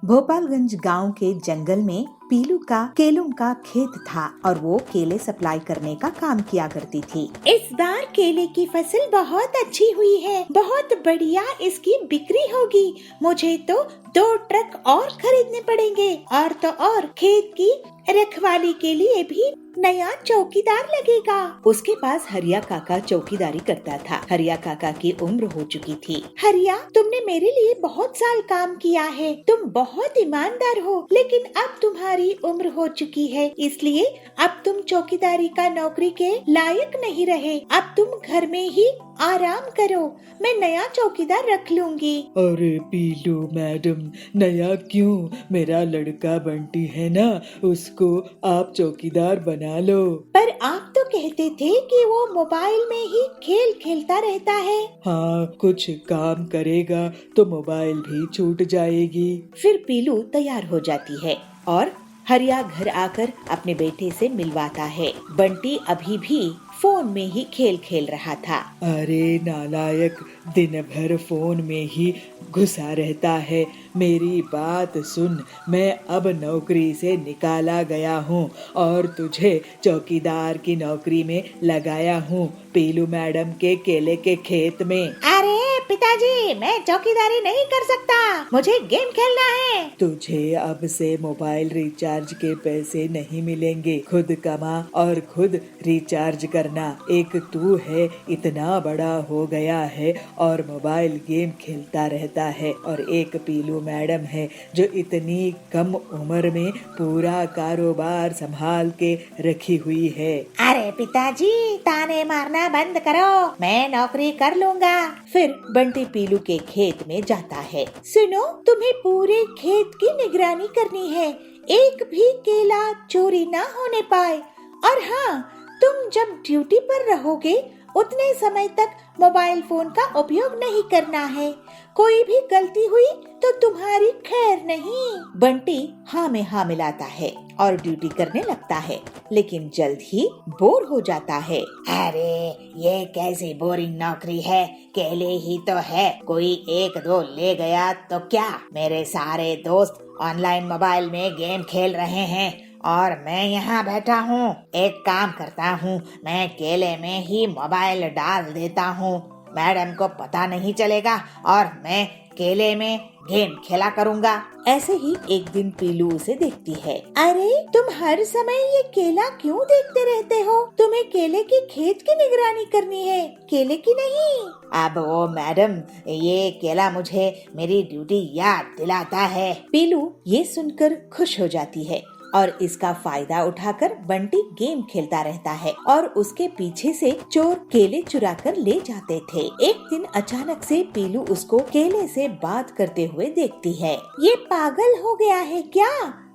भोपालगंज गांव के जंगल में पीलू का केलों का खेत था और वो केले सप्लाई करने का काम किया करती थी। इस बार केले की फसल बहुत अच्छी हुई है, बहुत बढ़िया इसकी बिक्री होगी। मुझे तो 2 ट्रक और खरीदने पड़ेंगे और तो और खेत की रखवाली के लिए भी नया चौकीदार लगेगा। उसके पास हरिया काका चौकीदारी करता था। हरिया काका की उम्र हो चुकी थी। हरिया, तुमने मेरे लिए बहुत साल काम किया है, तुम बहुत ईमानदार हो, लेकिन अब तुम्हारी उम्र हो चुकी है, इसलिए अब तुम चौकीदारी का नौकरी के लायक नहीं रहे। अब तुम घर में ही आराम करो, मैं नया चौकीदार रख लूंगी। अरे पीलू मैडम, नया क्यों? मेरा लड़का बंटी है ना, उसको आप चौकीदार बना लो। पर आप तो कहते थे कि वो मोबाइल में ही खेल खेलता रहता है। हाँ, कुछ काम करेगा तो मोबाइल भी छूट जाएगी। फिर पीलू तैयार हो जाती है और हरिया घर आकर अपने बेटे से मिलवाता है। बंटी अभी भी फोन में ही खेल खेल रहा था। अरे नालायक, दिन भर फोन में ही घुसा रहता है। मेरी बात सुन, मैं अब नौकरी से निकाला गया हूँ और तुझे चौकीदार की नौकरी में लगाया हूँ, पीलू मैडम के केले के खेत में। अरे पिताजी, मैं चौकीदारी नहीं कर सकता, मुझे गेम खेलना है। तुझे अब से मोबाइल रिचार्ज के पैसे नहीं मिलेंगे, खुद कमा और खुद रिचार्ज करना। एक तू है, इतना बड़ा हो गया है और मोबाइल गेम खेलता रहता है, और एक पीलू मैडम है जो इतनी कम उम्र में पूरा कारोबार संभाल के रखी हुई है। अरे पिताजी, ताने मारना बंद करो, मैं नौकरी कर लूँगा। फिर बंटी पीलू के खेत में जाता है। सुनो, तुम्हें पूरे खेत की निगरानी करनी है, एक भी केला चोरी ना होने पाए। और हाँ, तुम जब ड्यूटी पर रहोगे उतने समय तक मोबाइल फोन का उपयोग नहीं करना है। कोई भी गलती हुई तो तुम्हारी खैर नहीं। बंटी हाँ में हाँ मिलाता है और ड्यूटी करने लगता है, लेकिन जल्द ही बोर हो जाता है। अरे ये कैसी बोरिंग नौकरी है, केले ही तो है, कोई 1-2 ले गया तो क्या। मेरे सारे दोस्त ऑनलाइन मोबाइल में गेम खेल रहे हैं और मैं यहाँ बैठा हूँ। एक काम करता हूँ, मैं केले में ही मोबाइल डाल देता हूँ, मैडम को पता नहीं चलेगा और मैं केले में गेम खेला करूँगा। ऐसे ही एक दिन पीलू उसे देखती है। अरे तुम हर समय ये केला क्यों देखते रहते हो? तुम्हें केले के खेत की निगरानी करनी है, केले की नहीं। अब वो मैडम, ये केला मुझे मेरी ड्यूटी याद दिलाता है। पीलू ये सुनकर खुश हो जाती है और इसका फायदा उठाकर बंटी गेम खेलता रहता है और उसके पीछे से चोर केले चुरा कर ले जाते थे। एक दिन अचानक से पीलू उसको केले से बात करते हुए देखती है। ये पागल हो गया है क्या?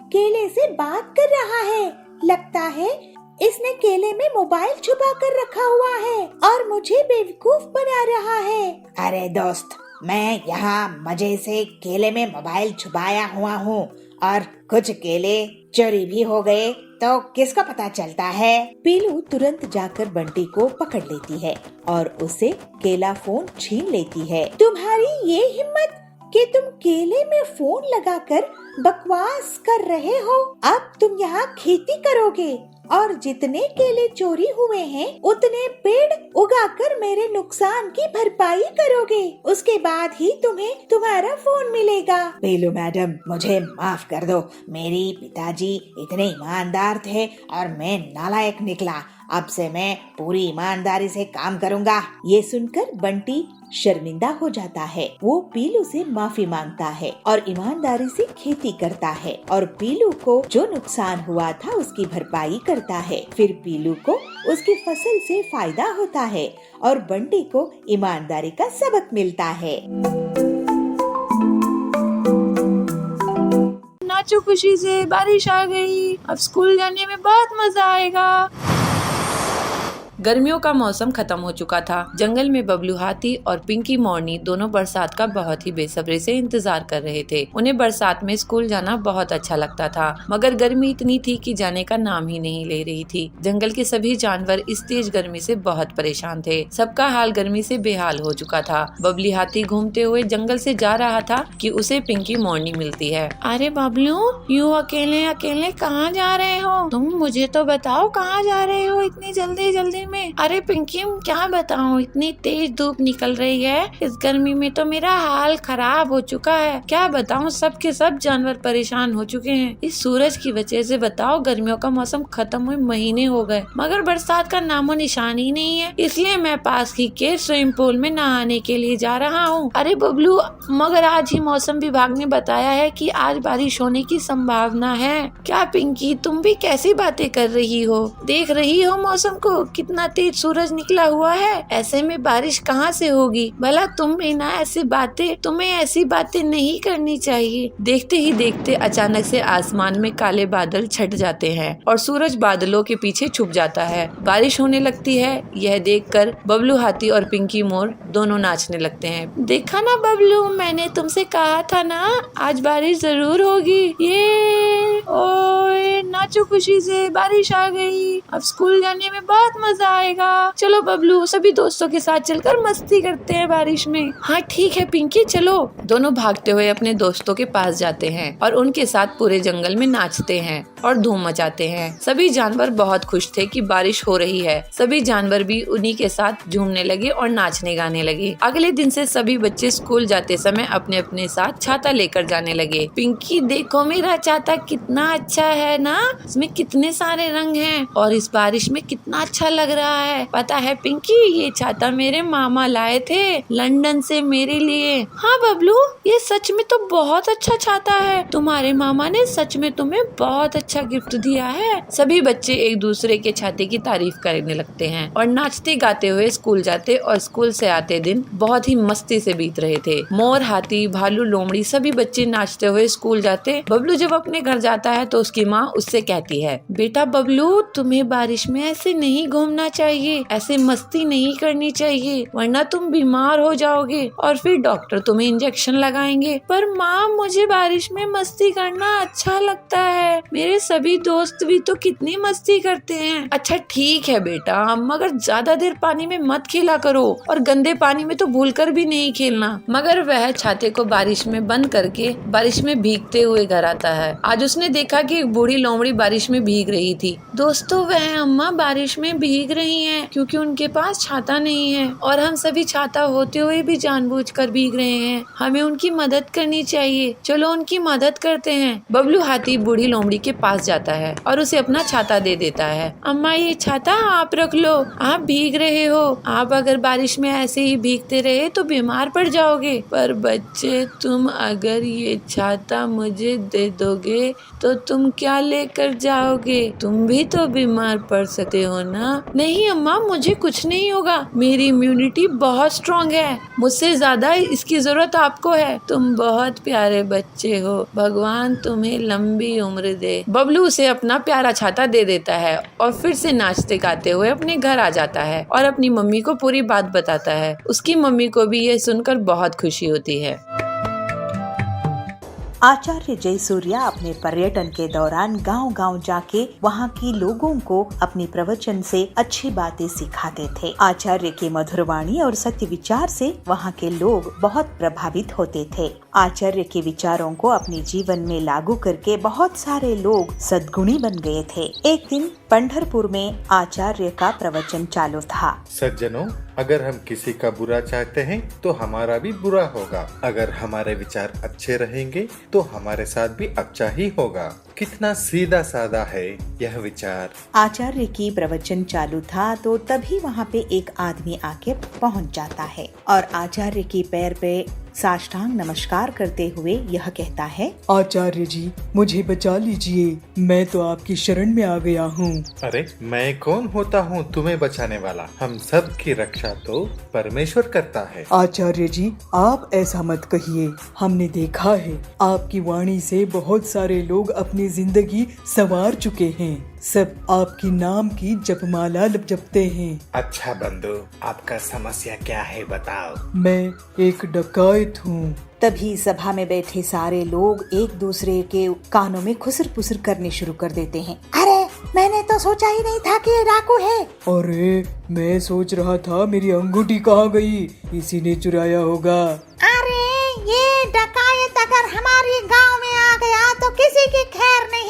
केले से बात कर रहा है, लगता है इसने केले में मोबाइल छुपा कर रखा हुआ है और मुझे बेवकूफ बना रहा है। अरे दोस्त, मैं यहाँ मजे से केले में मोबाइल छुपाया हुआ हूँ और कुछ केले चोरी भी हो गए तो किसको पता चलता है। पीलू तुरंत जाकर बंटी को पकड़ लेती है और उसे केला फोन छीन लेती है। तुम्हारी ये हिम्मत कि तुम केले में फोन लगाकर बकवास कर रहे हो। अब तुम यहाँ खेती करोगे और जितने केले चोरी हुए हैं उतने पेड़ उगाकर मेरे नुकसान की भरपाई करोगे, उसके बाद ही तुम्हें तुम्हारा फोन मिलेगा। पीलू मैडम, मुझे माफ कर दो, मेरी पिताजी इतने ईमानदार थे और मैं नालायक निकला। अब से मैं पूरी ईमानदारी से काम करूँगा। ये सुनकर बंटी शर्मिंदा हो जाता है। वो पीलू से माफी मांगता है और ईमानदारी से खेती करता है और पीलू को जो नुकसान हुआ था उसकी भरपाई करता है। फिर पीलू को उसकी फसल से फायदा होता है और बंटी को ईमानदारी का सबक मिलता है। नाचो खुशी से, बारिश आ गई, अब स्कूल जाने में बहुत मजा आएगा। गर्मियों का मौसम खत्म हो चुका था। जंगल में बबलू हाथी और पिंकी मोरनी दोनों बरसात का बहुत ही बेसब्री से इंतजार कर रहे थे। उन्हें बरसात में स्कूल जाना बहुत अच्छा लगता था, मगर गर्मी इतनी थी कि जाने का नाम ही नहीं ले रही थी। जंगल के सभी जानवर इस तेज गर्मी से बहुत परेशान थे। सबका हाल गर्मी से बेहाल हो चुका था। बबली हाथी घूमते हुए जंगल से जा रहा था कि उसे पिंकी मोरनी मिलती है। अरे बबलू, यूँ अकेले अकेले कहाँ जा रहे हो? तुम मुझे तो बताओ कहाँ जा रहे हो इतनी जल्दी जल्दी में? अरे पिंकी, क्या बताऊँ, इतनी तेज धूप निकल रही है, इस गर्मी में तो मेरा हाल खराब हो चुका है। क्या बताऊँ, सब के सब जानवर परेशान हो चुके हैं इस सूरज की वजह से। बताओ, गर्मियों का मौसम खत्म हुए महीने हो गए, मगर बरसात का नामो निशान ही नहीं है। इसलिए मैं पास ही के स्विमिंग पूल में नहाने के लिए जा रहा हूँ। अरे बबलू, मगर आज ही मौसम विभाग ने बताया है कि आज बारिश होने की संभावना है। क्या पिंकी, तुम भी कैसी बातें कर रही हो? देख रही हो मौसम को, कितना तेज सूरज निकला हुआ है। ऐसे में बारिश कहाँ से होगी? भला तुम्हें ऐसी बातें नहीं करनी चाहिए। देखते ही देखते अचानक से आसमान में काले बादल छट जाते हैं और सूरज बादलों के पीछे छुप जाता है। बारिश होने लगती है। यह देखकर बबलू हाथी और पिंकी मोर दोनों नाचने लगते हैं। देखा ना बबलू, मैंने तुमसे कहा था ना, आज बारिश जरूर होगी। ये ओए, नाचो खुशी से, बारिश आ गई। अब स्कूल जाने में बहुत मजा आएगा। चलो बबलू, सभी दोस्तों के साथ चलकर मस्ती करते हैं बारिश में। हाँ ठीक है पिंकी, चलो। दोनों भागते हुए अपने दोस्तों के पास जाते हैं और उनके साथ पूरे जंगल में नाचते हैं और धूम मचाते हैं। सभी जानवर बहुत खुश थे कि बारिश हो रही है। सभी जानवर भी उन्हीं के साथ झूमने लगे और नाचने गाने लगे। अगले दिन से सभी बच्चे स्कूल जाते समय अपने अपने साथ छाता लेकर जाने लगे। पिंकी देखो, मेरा छाता कितना अच्छा है ना, इसमें कितने सारे रंग हैं और इस बारिश में कितना अच्छा लग रहा है। पता है पिंकी, ये छाता मेरे मामा लाए थे लंदन से मेरे लिए। हाँ बबलू, ये सच में तो बहुत अच्छा छाता है। तुम्हारे मामा ने सच में तुम्हें बहुत अच्छा गिफ्ट दिया है। सभी बच्चे एक दूसरे के छाते की तारीफ करने लगते हैं और नाचते गाते हुए स्कूल जाते और स्कूल से आते दिन बहुत ही मस्ती से बीत रहे थे। मोर, हाथी, भालू, लोमड़ी सभी बच्चे नाचते हुए स्कूल जाते। बबलू जब अपने घर जाता है तो उसकी माँ उससे कहती है, बेटा बबलू, तुम्हें बारिश में ऐसे नहीं घूमना चाहिए, ऐसे मस्ती नहीं करनी चाहिए, वरना तुम बीमार हो जाओगे और फिर डॉक्टर तुम्हें इंजेक्शन लगाएंगे। पर माँ, मुझे बारिश में मस्ती करना अच्छा लगता है, मेरे सभी दोस्त भी तो कितनी मस्ती करते हैं। अच्छा ठीक है बेटा, मगर ज्यादा देर पानी में मत खेला करो और गंदे पानी में तो भूलकर भी नहीं खेलना। मगर वह छाते को बारिश में बंद करके बारिश में भीगते हुए घर आता है। आज उसने देखा कि एक बूढ़ी लोमड़ी बारिश में भीग रही थी। दोस्तों, वह अम्मा बारिश में भीग रही हैं क्योंकि उनके पास छाता नहीं है और हम सभी छाता होते हुए भी जानबूझकर भीग रहे हैं। हमें उनकी मदद करनी चाहिए, चलो उनकी मदद करते हैं। बबलू हाथी बूढ़ी लोमड़ी के पास जाता है और उसे अपना छाता दे देता है। अम्मा, ये छाता आप रख लो, आप भीग रहे हो, आप अगर बारिश में ऐसे ही भीगते रहे तो बीमार पड़ जाओगे। पर बच्चे, तुम अगर ये छाता मुझे दे दोगे तो तुम क्या लेकर जाओगे? तुम भी तो बीमार पड़ सकते हो ना। नहीं अम्मा, मुझे कुछ नहीं होगा, मेरी इम्यूनिटी बहुत स्ट्रॉन्ग है, मुझसे ज्यादा इसकी जरूरत आपको है। तुम बहुत प्यारे बच्चे हो, भगवान तुम्हें लंबी उम्र दे। बबलू उसे अपना प्यारा छाता दे देता है और फिर से नाचते गाते हुए अपने घर आ जाता है और अपनी मम्मी को पूरी बात बताता है। उसकी मम्मी को भी यह सुनकर बहुत खुशी होती है। आचार्य जयसूर्या अपने पर्यटन के दौरान गांव-गांव जाके वहां के लोगों को अपनी प्रवचन से अच्छी बातें सिखाते थे। आचार्य की मधुर वाणी और सत्य विचार से वहां के लोग बहुत प्रभावित होते थे। आचार्य के विचारों को अपने जीवन में लागू करके बहुत सारे लोग सद्गुणी बन गए थे। एक दिन पंढरपुर में आचार्य का प्रवचन चालू था। सज्जनों, अगर हम किसी का बुरा चाहते हैं तो हमारा भी बुरा होगा। अगर हमारे विचार अच्छे रहेंगे तो हमारे साथ भी अच्छा ही होगा। कितना सीधा साधा है यह विचार। आचार्य की प्रवचन चालू था तो तभी वहाँ पे एक आदमी आके पहुँच जाता है और आचार्य की पैर पे साष्टांग नमस्कार करते हुए यह कहता है, आचार्य जी, मुझे बचा लीजिए, मैं तो आपकी शरण में आ गया हूँ। अरे मैं कौन होता हूँ तुम्हें बचाने वाला? हम सब की रक्षा तो परमेश्वर करता है। आचार्य जी, आप ऐसा मत कहिए, हमने देखा है आपकी वाणी से बहुत सारे लोग अपनी जिंदगी संवार चुके हैं। सब आपकी नाम की जपमाला जपते हैं। अच्छा बंधु, आपका समस्या क्या है बताओ। मैं एक डकायत हूँ। तभी सभा में बैठे सारे लोग एक दूसरे के कानों में खुसर पुसर करने शुरू कर देते हैं। अरे मैंने तो सोचा ही नहीं था कि ये डाकू है। अरे मैं सोच रहा था मेरी अंगूठी कहाँ गई, इसी ने चुराया होगा। अरे ये डकायत अगर हमारे गांव में आ गया तो किसी की खैर नहीं।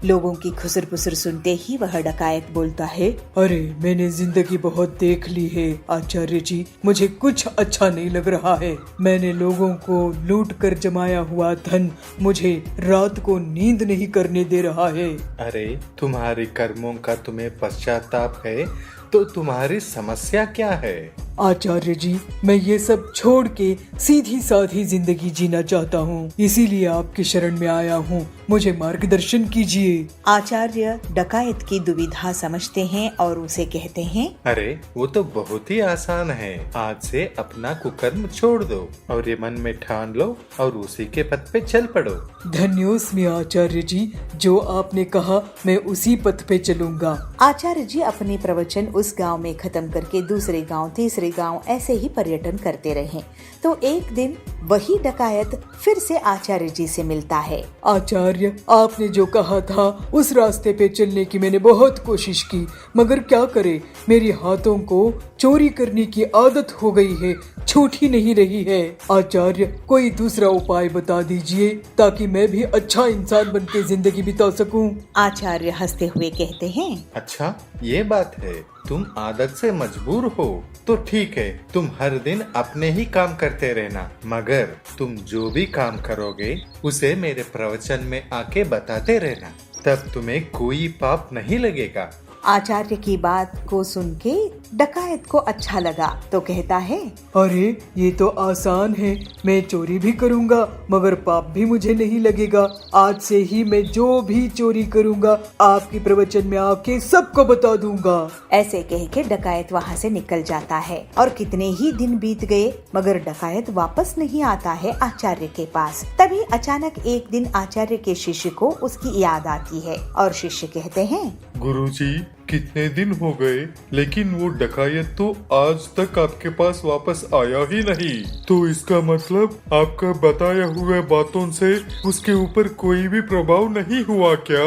लोगों की खुसर पुसर सुनते ही वह डकायत बोलता है, अरे मैंने जिंदगी बहुत देख ली है आचार्य जी, मुझे कुछ अच्छा नहीं लग रहा है। मैंने लोगों को लूट कर जमाया हुआ धन मुझे रात को नींद नहीं करने दे रहा है। अरे तुम्हारे कर्मों का तुम्हें पश्चाताप है तो तुम्हारी समस्या क्या है? आचार्य जी, मैं ये सब छोड़ के सीधी साधी जिंदगी जीना चाहता हूँ, इसीलिए आपकी शरण में आया हूँ, मुझे मार्गदर्शन कीजिए। आचार्य डकायत की दुविधा समझते हैं और उसे कहते हैं, अरे वो तो बहुत ही आसान है। आज से अपना कुकर्म छोड़ दो और ये मन में ठान लो और उसी के पथ पे चल पड़ो। धन्योस्मि आचार्य जी, जो आपने कहा मैं उसी पथ पे चलूंगा। आचार्य जी अपने प्रवचन उस गांव में खत्म करके दूसरे गांव, तीसरे गांव ऐसे ही पर्यटन करते रहे। तो एक दिन वही डकायत फिर से आचार्य जी से मिलता है। आचार्य, आपने जो कहा था उस रास्ते पे चलने की मैंने बहुत कोशिश की, मगर क्या करे, मेरे हाथों को चोरी करने की आदत हो गई है, छूट ही नहीं रही है। आचार्य, कोई दूसरा उपाय बता दीजिए ताकि मैं भी अच्छा इंसान बन के जिंदगी बिता सकूं। आचार्य हंसते हुए कहते हैं, अच्छा ये बात है, तुम आदत से मजबूर हो तो ठीक है, तुम हर दिन अपने ही काम करते रहना, मगर तुम जो भी काम करोगे उसे मेरे प्रवचन में आके बताते रहना, तब तुम्हें कोई पाप नहीं लगेगा। आचार्य की बात को सुन के डकायत को अच्छा लगा तो कहता है, अरे ये तो आसान है, मैं चोरी भी करूंगा मगर पाप भी मुझे नहीं लगेगा। आज से ही मैं जो भी चोरी करूंगा आपके प्रवचन में आके सबको बता दूंगा। ऐसे कह के डकायत वहाँ से निकल जाता है और कितने ही दिन बीत गए मगर डकायत वापस नहीं आता है आचार्य के पास। तभी अचानक एक दिन आचार्य के शिष्य को उसकी याद आती है और शिष्य कहते हैं, गुरुजी, कितने दिन हो गए लेकिन वो डकायत तो आज तक आपके पास वापस आया ही नहीं, तो इसका मतलब आपका बताया हुआ बातों से उसके ऊपर कोई भी प्रभाव नहीं हुआ क्या?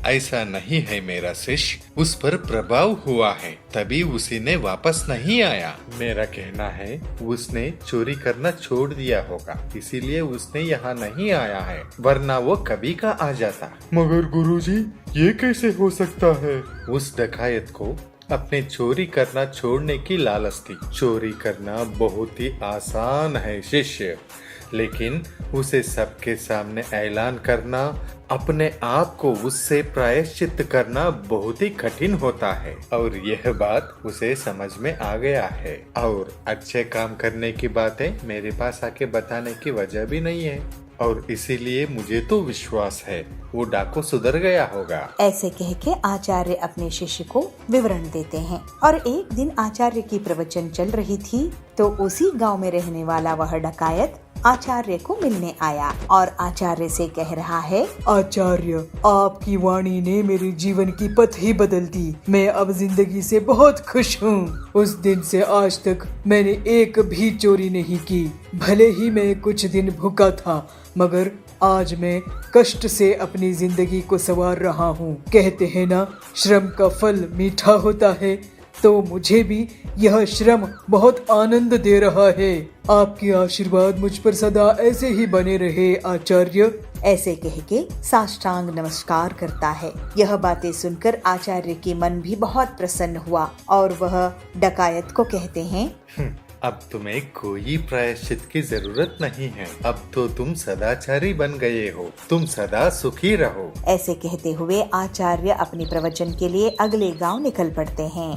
ऐसा नहीं है मेरा शिष्य, उस पर प्रभाव हुआ है तभी उसी ने वापस नहीं आया। मेरा कहना है उसने चोरी करना छोड़ दिया होगा, इसीलिए उसने यहाँ नहीं आया है, वरना वो कभी का आ जाता। मगर गुरुजी, ये कैसे हो सकता है? उस डकायत को अपने चोरी करना छोड़ने की लालच थी। चोरी करना बहुत ही आसान है शिष्य, लेकिन उसे सबके सामने ऐलान करना, अपने आप को उससे प्रायश्चित करना बहुत ही कठिन होता है और यह बात उसे समझ में आ गया है। और अच्छे काम करने की बातें मेरे पास आके बताने की वजह भी नहीं है और इसीलिए मुझे तो विश्वास है वो डाकू सुधर गया होगा। ऐसे कह के आचार्य अपने शिष्य को विवरण देते हैं। और एक दिन आचार्य की प्रवचन चल रही थी तो उसी गांव में रहने वाला वह डकायत आचार्य को मिलने आया और आचार्य से कह रहा है, आचार्य, आपकी वाणी ने मेरे जीवन की पथ ही बदल दी। मैं अब जिंदगी से बहुत खुश हूँ। उस दिन से आज तक मैंने एक भी चोरी नहीं की। भले ही मैं कुछ दिन भूखा था मगर आज मैं कष्ट से अपनी जिंदगी को संवार रहा हूँ। कहते हैं ना, श्रम का फल मीठा होता है, तो मुझे भी यह श्रम बहुत आनंद दे रहा है। आपकी आशीर्वाद मुझ पर सदा ऐसे ही बने रहे आचार्य। ऐसे कह के साष्टांग नमस्कार करता है। यह बातें सुनकर आचार्य की मन भी बहुत प्रसन्न हुआ और वह डकायत को कहते हैं, अब तुम्हें कोई प्रायश्चित की जरूरत नहीं है, अब तो तुम सदाचारी बन गए हो, तुम सदा सुखी रहो। ऐसे कहते हुए आचार्य अपने प्रवचन के लिए अगले गांव निकल पड़ते हैं।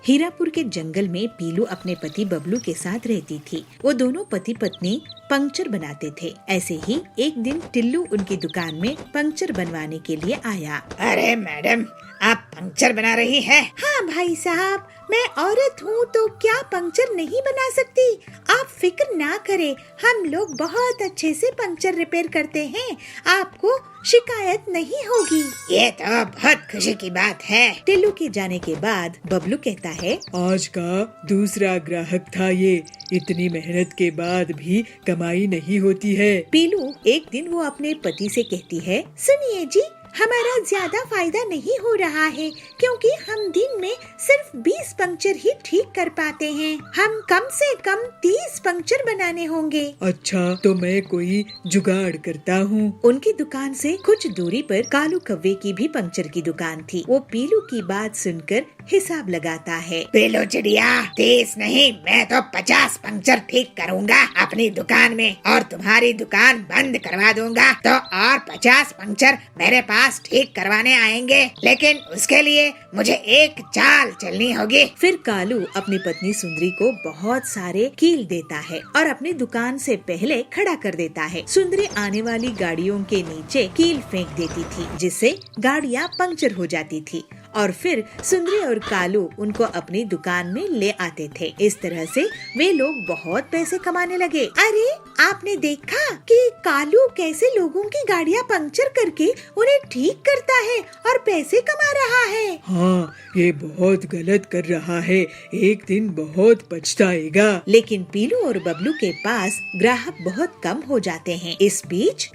हीरापुर के जंगल में पीलू अपने पति बबलू के साथ रहती थी। वो दोनों पति पत्नी पंक्चर बनाते थे। ऐसे ही एक दिन टिल्लू उनकी दुकान में पंक्चर बनवाने के लिए आया। अरे मैडम, आप पंक्चर बना रही हैं? हाँ भाई साहब, मैं औरत हूँ तो क्या पंक्चर नहीं बना सकती? आप फिक्र ना ना करे, हम लोग बहुत अच्छे से पंक्चर रिपेयर करते हैं, आपको शिकायत नहीं होगी। ये तो बहुत खुशी की बात है। टिल्लू के जाने के बाद बबलू कहता है, आज का दूसरा ग्राहक था ये। इतनी मेहनत के बाद भी कमाई नहीं होती है। पीलू एक दिन वो अपने पति से कहती है, सुनिए जी, हमारा ज्यादा फायदा नहीं हो रहा है क्योंकि हम दिन में सिर्फ 20 पंक्चर ही ठीक कर पाते हैं। हम कम से कम 30 पंक्चर बनाने होंगे। अच्छा, तो मैं कोई जुगाड़ करता हूँ। उनकी दुकान से कुछ दूरी पर कालू कव्वे की भी पंक्चर की दुकान थी। वो पीलू की बात सुनकर हिसाब लगाता है। पीलू चिड़िया, 30 नहीं, मैं तो 50 पंक्चर ठीक करूँगा अपनी दुकान में और तुम्हारी दुकान बंद करवा दूंगा। तो और 50 पंक्चर मेरे पास ठीक करवाने आएंगे, लेकिन उसके लिए मुझे एक चाल चलनी होगी। फिर कालू अपनी पत्नी सुंदरी को बहुत सारे कील देता है और अपनी दुकान से पहले खड़ा कर देता है। सुंदरी आने वाली गाड़ियों के नीचे कील फेंक देती थी, जिससे गाड़ियाँ पंक्चर हो जाती थी और फिर सुंदरी और कालू उनको अपनी दुकान में ले आते थे। इस तरह से वे लोग बहुत पैसे कमाने लगे। अरे, आपने देखा कि कालू कैसे लोगों की गाड़ियाँ पंक्चर करके उन्हें ठीक करता है और पैसे कमा रहा है। हाँ, ये बहुत गलत कर रहा है, एक दिन बहुत पछताएगा। लेकिन पीलू और बबलू के पास ग्राहक बहुत कम हो जाते हैं। इस बीच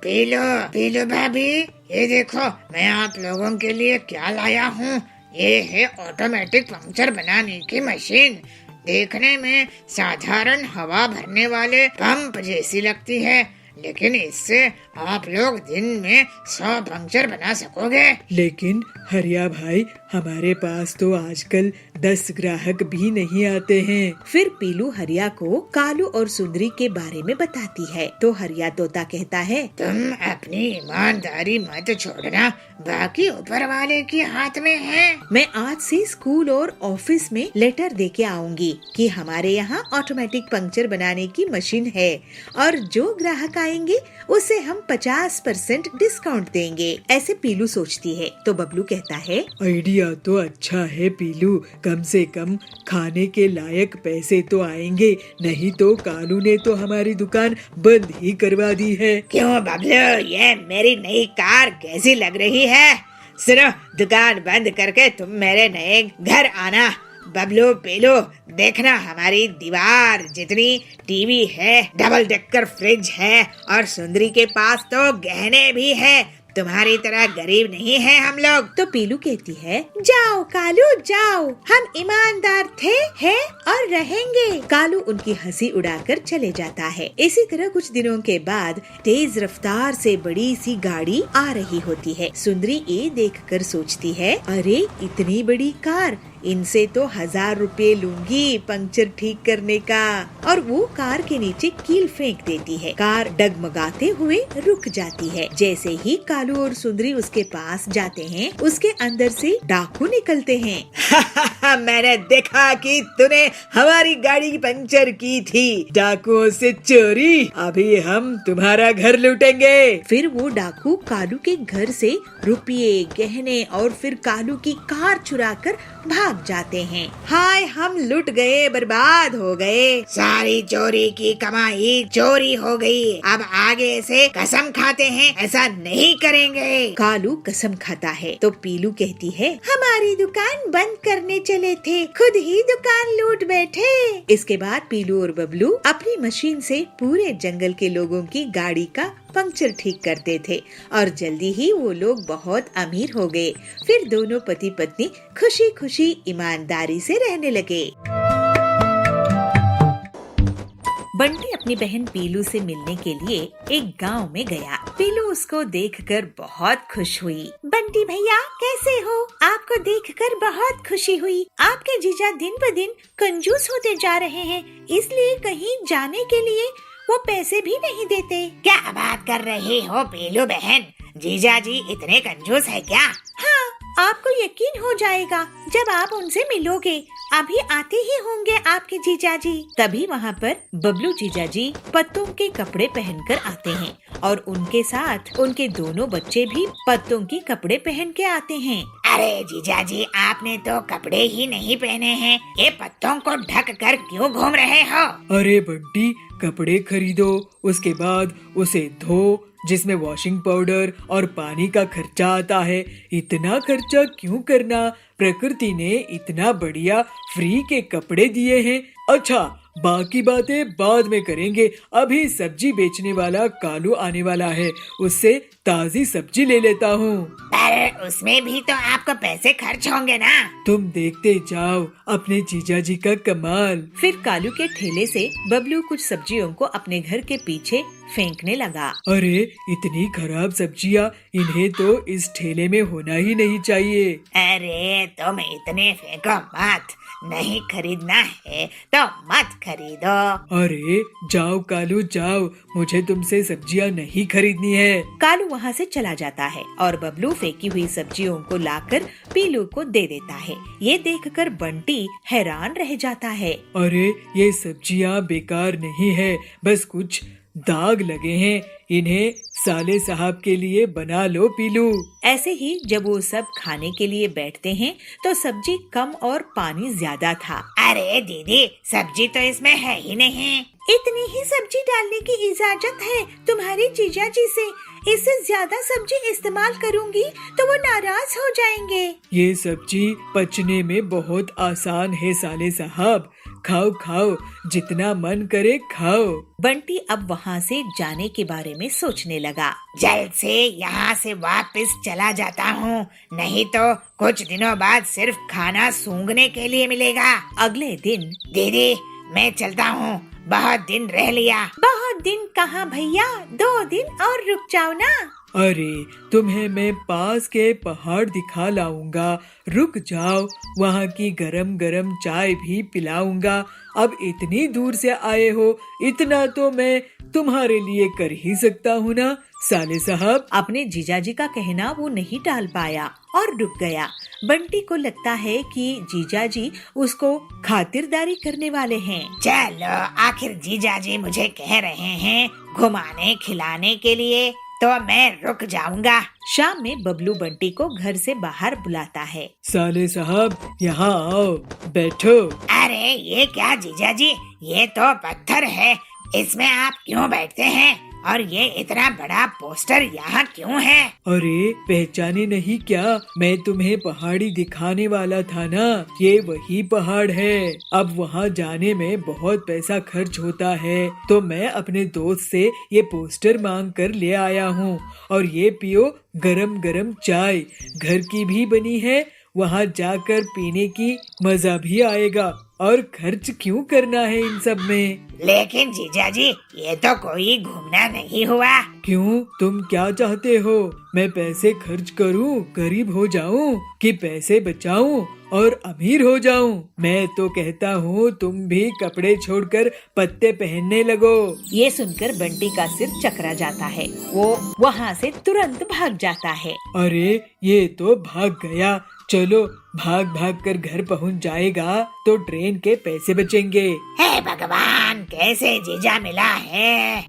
पीलू भाभी, ये देखो मैं आप लोगों के लिए क्या लाया हूँ। ये है ऑटोमेटिक पंक्चर बनाने की मशीन। देखने में साधारण हवा भरने वाले पंप जैसी लगती है, लेकिन इससे आप लोग दिन में 100 पंक्चर बना सकोगे। लेकिन हरिया भाई, हमारे पास तो आजकल 10 ग्राहक भी नहीं आते हैं। फिर पीलू हरिया को कालू और सुंदरी के बारे में बताती है। तो हरिया तोता कहता है, तुम अपनी ईमानदारी मत छोड़ना, बाकी ऊपर वाले के हाथ में है। मैं आज से स्कूल और ऑफिस में लेटर दे के आऊंगी कि हमारे यहाँ ऑटोमेटिक पंक्चर बनाने की मशीन है और जो ग्राहक आएंगे उसे हम 50% डिस्काउंट देंगे। ऐसे पीलू सोचती है। तो बबलू कहता है, आइडिया तो अच्छा है पीलू, कम से कम खाने के लायक पैसे तो आएंगे, नहीं तो कालू ने तो हमारी दुकान बंद ही करवा दी है। क्यों बबलू, ये मेरी नई कार कैसी लग रही है? सिर्फ दुकान बंद करके तुम मेरे नए घर आना। बबलू पीलू, देखना हमारी दीवार जितनी टीवी है, डबल डेकर फ्रिज है और सुंदरी के पास तो गहने भी है। तुम्हारी तरह गरीब नहीं है हम लोग। तो पीलू कहती है, जाओ कालू जाओ, हम ईमानदार थे, हैं और रहेंगे। कालू उनकी हंसी उड़ाकर चले जाता है। इसी तरह कुछ दिनों के बाद तेज रफ्तार से बड़ी सी गाड़ी आ रही होती है। सुंदरी ये देखकर सोचती है, अरे इतनी बड़ी कार, इनसे तो 1000 रुपए लूंगी पंक्चर ठीक करने का। और वो कार के नीचे कील फेंक देती है। कार डगमगाते हुए रुक जाती है। जैसे ही कालू और सुंदरी उसके पास जाते हैं, उसके अंदर से डाकू निकलते हैं। मैंने देखा कि तूने हमारी गाड़ी पंक्चर की थी, डाकुओं से चोरी, अभी हम तुम्हारा घर लूटेंगे। फिर वो डाकू कालू के घर से रुपये, गहने और फिर कालू की कार चुराकर भाग जाते हैं। हाय, हम लुट गए, बर्बाद हो गए। सारी चोरी की कमाई चोरी हो गई। अब आगे से कसम खाते हैं ऐसा नहीं करेंगे। कालू कसम खाता है। तो पीलू कहती है, हमारी दुकान बंद करने चले थे, खुद ही दुकान लूट बैठे। इसके बाद पीलू और बबलू अपनी मशीन से पूरे जंगल के लोगों की गाड़ी का पंक्चर ठीक करते थे और जल्दी ही वो लोग बहुत अमीर हो गए। फिर दोनों पति पत्नी खुशी खुशी ईमानदारी से रहने लगे। बंटी अपनी बहन पीलू से मिलने के लिए एक गांव में गया। पीलू उसको देखकर बहुत खुश हुई। बंटी भैया, कैसे हो? आपको देखकर बहुत खुशी हुई। आपके जीजा दिन ब दिन कंजूस होते जा रहे हैं, इसलिए कहीं जाने के लिए वो पैसे भी नहीं देते। क्या बात कर रही हो पीलू बहन, जीजा जी इतने कंजूस है क्या? हाँ, आपको यकीन हो जाएगा जब आप उनसे मिलोगे। अभी आते ही होंगे आपके जीजा जी। तभी वहाँ पर बबलू जीजा जी पत्तों के कपड़े पहनकर आते हैं और उनके साथ उनके दोनों बच्चे भी पत्तों के कपड़े पहन के आते हैं। अरे जीजा जी, आपने तो कपड़े ही नहीं पहने हैं, ये पत्तों को ढक कर क्यों घूम रहे हो? अरे बंटी, कपड़े खरीदो, उसके बाद उसे धो, जिसमें वॉशिंग पाउडर और पानी का खर्चा आता है। इतना खर्चा क्यों करना? प्रकृति ने इतना बढ़िया फ्री के कपड़े दिए हैं। अच्छा, बाकी बातें बाद में करेंगे। अभी सब्जी बेचने वाला कालू आने वाला है, उससे ताजी सब्जी ले लेता हूँ। पर उसमें भी तो आपको पैसे खर्च होंगे ना? तुम देखते जाओ अपने जीजा जी का कमाल। फिर कालू के ठेले से बबलू कुछ सब्जियों को अपने घर के पीछे फेंकने लगा। अरे इतनी खराब सब्जियाँ, इन्हें तो इस ठेले में होना ही नहीं चाहिए। अरे तुम इतने फेंको मत, नहीं खरीदना है तो मत खरीदो। अरे जाओ कालू जाओ, मुझे तुमसे सब्जियाँ नहीं खरीदनी है। कालू वहाँ से चला जाता है और बबलू फेंकी हुई सब्जियों को लाकर पीलू को दे देता है। ये देखकर बंटी हैरान रह जाता है। अरे ये सब्जियाँ बेकार नहीं है, बस कुछ दाग लगे हैं, इन्हें साले साहब के लिए बना लो पीलू। ऐसे ही जब वो सब खाने के लिए बैठते हैं तो सब्जी कम और पानी ज्यादा था। अरे दीदी, सब्जी तो इसमें है ही नहीं। इतनी ही सब्जी डालने की इजाजत है तुम्हारी जीजा जी से। इससे ज्यादा सब्जी इस्तेमाल करूंगी तो वो नाराज हो जाएंगे। ये सब्जी पचने में बहुत आसान है साले साहब, खाओ खाओ, जितना मन करे खाओ। बंटी अब वहाँ से जाने के बारे में सोचने लगा। जल्द से यहाँ से वापस चला जाता हूँ, नहीं तो कुछ दिनों बाद सिर्फ खाना सूंघने के लिए मिलेगा। अगले दिन दीदी, मैं चलता हूँ, बहुत दिन रह लिया। बहुत दिन कहाँ भैया, 2 दिन और रुक जाओ ना। अरे तुम्हें मैं पास के पहाड़ दिखा लाऊंगा, रुक जाओ, वहाँ की गरम गरम चाय भी पिलाऊंगा। अब इतनी दूर से आए हो, इतना तो मैं तुम्हारे लिए कर ही सकता हूँ ना साले साहब। अपने जीजाजी का कहना वो नहीं टाल पाया और रुक गया। बंटी को लगता है कि जीजाजी उसको खातिरदारी करने वाले हैं। चलो, आखिर जीजाजी मुझे कह रहे हैं घुमाने खिलाने के लिए, तो मैं रुक जाऊंगा। शाम में बबलू बंटी को घर से बाहर बुलाता है। साले साहब यहाँ आओ, बैठो। अरे ये क्या जीजाजी, ये तो पत्थर है, इसमें आप क्यों बैठते हैं? और ये इतना बड़ा पोस्टर यहाँ क्यों है? अरे पहचाने नहीं क्या, मैं तुम्हें पहाड़ी दिखाने वाला था ना, ये वही पहाड़ है। अब वहाँ जाने में बहुत पैसा खर्च होता है, तो मैं अपने दोस्त से ये पोस्टर मांग कर ले आया हूँ। और ये पियो गरम गरम चाय, घर की भी बनी है, वहाँ जाकर पीने की मजा भी आएगा। और खर्च क्यों करना है इन सब में? लेकिन जीजाजी, ये तो कोई घूमना नहीं हुआ। क्यों, तुम क्या चाहते हो? मैं पैसे खर्च करूं, गरीब हो जाऊं, कि पैसे बचाऊं और अमीर हो जाऊं? मैं तो कहता हूँ तुम भी कपड़े छोड़कर पत्ते पहनने लगो। ये सुनकर बंटी का सिर चकरा जाता है, वो वहाँ से तुरंत भाग जाता है। अरे ये तो भाग गया, चलो भाग भाग कर घर पहुँच जाएगा तो ट्रेन के पैसे बचेंगे। हे भगवान, कैसे जीजा मिला है।